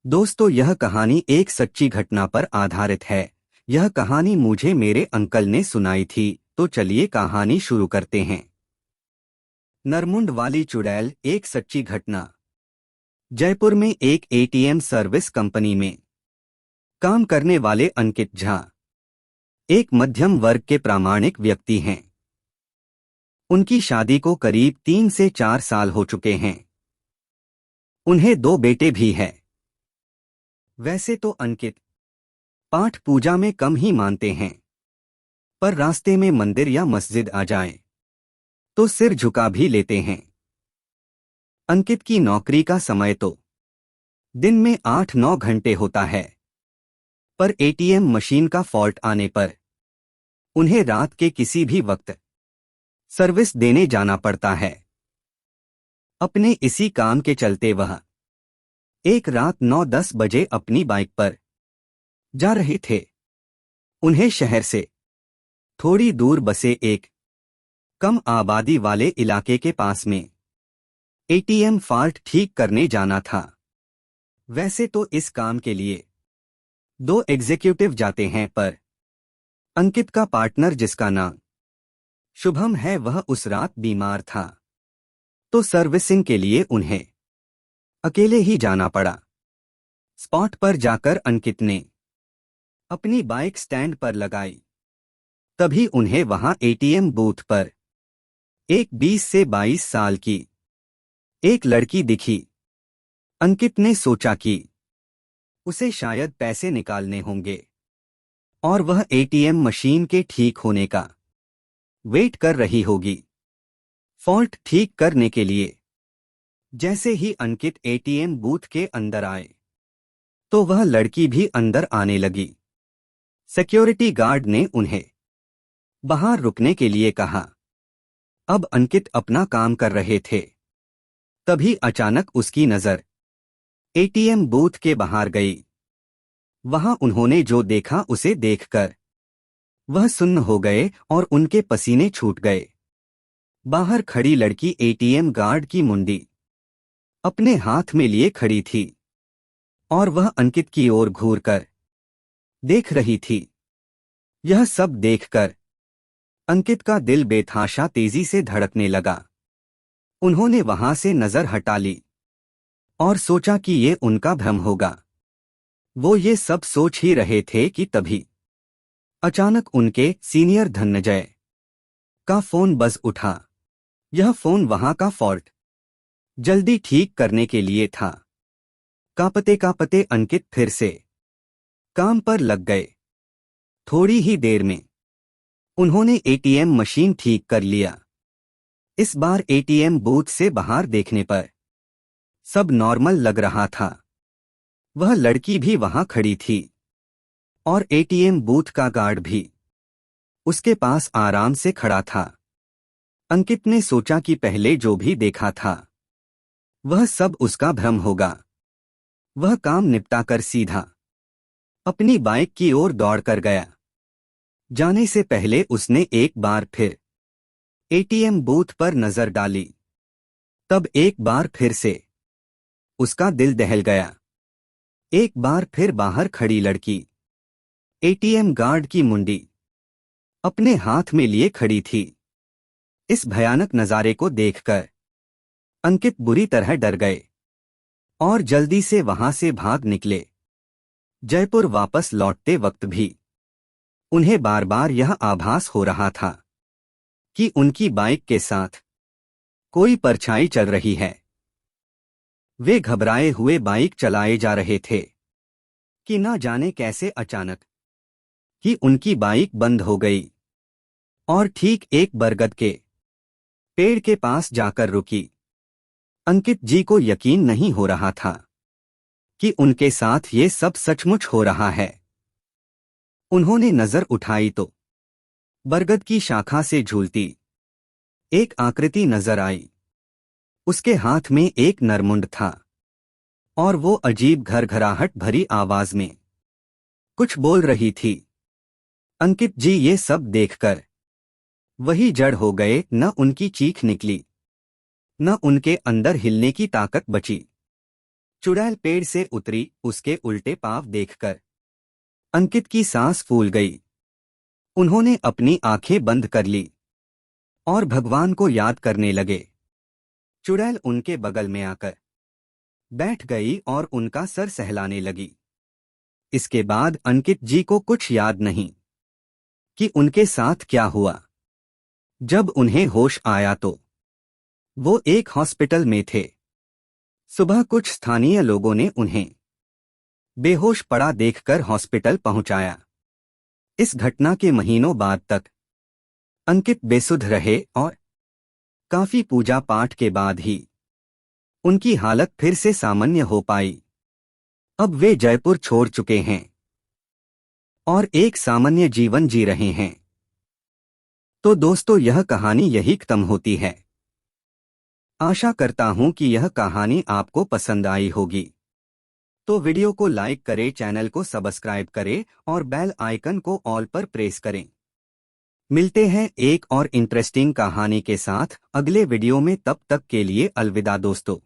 दोस्तों, यह कहानी एक सच्ची घटना पर आधारित है। यह कहानी मुझे मेरे अंकल ने सुनाई थी, तो चलिए कहानी शुरू करते हैं। नरमुंड वाली चुड़ैल, एक सच्ची घटना। जयपुर में एक एटीएम सर्विस कंपनी में काम करने वाले अंकित झा एक मध्यम वर्ग के प्रामाणिक व्यक्ति हैं। उनकी शादी को करीब 3 से 4 साल हो चुके हैं। उन्हें 2 बेटे भी हैं। वैसे तो अंकित पाठ पूजा में कम ही मानते हैं, पर रास्ते में मंदिर या मस्जिद आ जाए तो सिर झुका भी लेते हैं। अंकित की नौकरी का समय तो दिन में 8-9 घंटे होता है, पर एटीएम मशीन का फॉल्ट आने पर उन्हें रात के किसी भी वक्त सर्विस देने जाना पड़ता है। अपने इसी काम के चलते वह एक रात 9-10 बजे अपनी बाइक पर जा रहे थे। उन्हें शहर से थोड़ी दूर बसे एक कम आबादी वाले इलाके के पास में एटीएम फॉल्ट ठीक करने जाना था। वैसे तो इस काम के लिए 2 एग्जीक्यूटिव जाते हैं, पर अंकित का पार्टनर, जिसका नाम शुभम है, वह उस रात बीमार था, तो सर्विसिंग के लिए उन्हें अकेले ही जाना पड़ा। स्पॉट पर जाकर अंकित ने अपनी बाइक स्टैंड पर लगाई। तभी उन्हें वहां एटीएम बूथ पर एक 20 से 22 साल की एक लड़की दिखी। अंकित ने सोचा कि उसे शायद पैसे निकालने होंगे और वह एटीएम मशीन के ठीक होने का वेट कर रही होगी। फॉल्ट ठीक करने के लिए जैसे ही अंकित एटीएम बूथ के अंदर आए, तो वह लड़की भी अंदर आने लगी। सिक्योरिटी गार्ड ने उन्हें बाहर रुकने के लिए कहा। अब अंकित अपना काम कर रहे थे। तभी अचानक उसकी नजर एटीएम बूथ के बाहर गई। वहां उन्होंने जो देखा, उसे देखकर वह सुन्न हो गए और उनके पसीने छूट गए। बाहर खड़ी लड़की एटीएम गार्ड की मुंडी अपने हाथ में लिए खड़ी थी और वह अंकित की ओर घूरकर देख रही थी। यह सब देखकर अंकित का दिल बेतहाशा तेजी से धड़कने लगा। उन्होंने वहां से नजर हटा ली और सोचा कि ये उनका भ्रम होगा। वो ये सब सोच ही रहे थे कि तभी अचानक उनके सीनियर धनंजय का फोन बज उठा। यह फोन वहां का फॉल्ट जल्दी ठीक करने के लिए था। कांपते कांपते अंकित फिर से काम पर लग गए। थोड़ी ही देर में उन्होंने एटीएम मशीन ठीक कर लिया। इस बार एटीएम बूथ से बाहर देखने पर सब नॉर्मल लग रहा था। वह लड़की भी वहां खड़ी थी और एटीएम बूथ का गार्ड भी उसके पास आराम से खड़ा था। अंकित ने सोचा कि पहले जो भी देखा था वह सब उसका भ्रम होगा। वह काम निपटाकर सीधा अपनी बाइक की ओर दौड़कर गया। जाने से पहले उसने एक बार फिर एटीएम बूथ पर नजर डाली। तब एक बार फिर से उसका दिल दहल गया। एक बार फिर बाहर खड़ी लड़की एटीएम गार्ड की मुंडी अपने हाथ में लिए खड़ी थी। इस भयानक नजारे को देखकर अंकित बुरी तरह डर गए और जल्दी से वहां से भाग निकले। जयपुर वापस लौटते वक्त भी उन्हें बार बार यह आभास हो रहा था कि उनकी बाइक के साथ कोई परछाई चल रही है। वे घबराए हुए बाइक चलाए जा रहे थे कि न जाने कैसे अचानक ही उनकी बाइक बंद हो गई और ठीक एक बरगद के पेड़ के पास जाकर रुकी। अंकित जी को यकीन नहीं हो रहा था कि उनके साथ ये सब सचमुच हो रहा है। उन्होंने नजर उठाई तो बरगद की शाखा से झूलती एक आकृति नजर आई। उसके हाथ में एक नरमुंड था और वो अजीब घरघराहट भरी आवाज में कुछ बोल रही थी। अंकित जी ये सब देखकर वही जड़ हो गए। न उनकी चीख निकली, न उनके अंदर हिलने की ताकत बची। चुड़ैल पेड़ से उतरी, उसके उल्टे पांव देखकर अंकित की सांस फूल गई। उन्होंने अपनी आंखें बंद कर ली और भगवान को याद करने लगे। चुड़ैल उनके बगल में आकर बैठ गई और उनका सर सहलाने लगी। इसके बाद अंकित जी को कुछ याद नहीं कि उनके साथ क्या हुआ। जब उन्हें होश आया तो वो एक हॉस्पिटल में थे। सुबह कुछ स्थानीय लोगों ने उन्हें बेहोश पड़ा देखकर हॉस्पिटल पहुंचाया। इस घटना के महीनों बाद तक अंकित बेसुध रहे और काफी पूजा पाठ के बाद ही उनकी हालत फिर से सामान्य हो पाई। अब वे जयपुर छोड़ चुके हैं और एक सामान्य जीवन जी रहे हैं। तो दोस्तों, यह कहानी यही खत्म होती है। आशा करता हूं कि यह कहानी आपको पसंद आई होगी। तो वीडियो को लाइक करें, चैनल को सब्सक्राइब करें और बेल आइकन को ऑल पर प्रेस करें। मिलते हैं एक और इंटरेस्टिंग कहानी के साथ अगले वीडियो में। तब तक के लिए अलविदा दोस्तों।